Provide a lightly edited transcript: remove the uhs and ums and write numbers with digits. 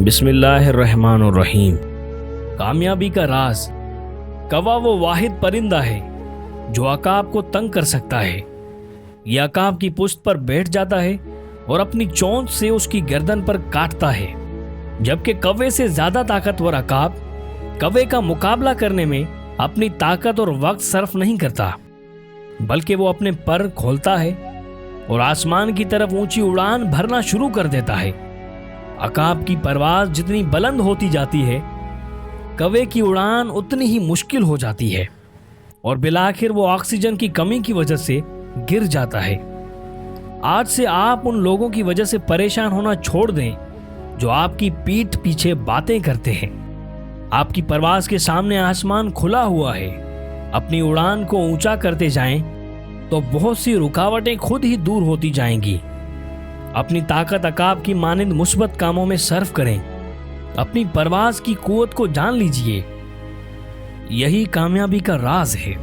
बिस्मिल्लाहिर्रहमानिर्रहीम। कामयाबी का राज। कौवा वो वाहिद परिंदा है जो अकाब को तंग कर सकता है। यह अकाब की पुश्त पर बैठ जाता है और अपनी चोंच से उसकी गर्दन पर काटता है, जबकि कौवे से ज्यादा ताकतवर अकाब कौवे का मुकाबला करने में अपनी ताकत और वक्त सर्फ नहीं करता, बल्कि वो अपने पर खोलता है और आसमान की तरफ ऊंची उड़ान भरना शुरू कर देता है। अकाब की परवाज जितनी बुलंद होती जाती है, कौवे की उड़ान उतनी ही मुश्किल हो जाती है और बिलाखिर वो ऑक्सीजन की कमी की वजह से गिर जाता है। आज से आप उन लोगों की वजह से परेशान होना छोड़ दें जो आपकी पीठ पीछे बातें करते हैं। आपकी परवाज के सामने आसमान खुला हुआ है। अपनी उड़ान को ऊंचा करते जाएं तो बहुत सी रुकावटें खुद ही दूर होती जाएंगी। अपनी ताकत अकाब की मानिंद मुस्बत कामों में सर्फ करें। अपनी परवाज की कुव्वत को जान लीजिए। यही कामयाबी का राज है।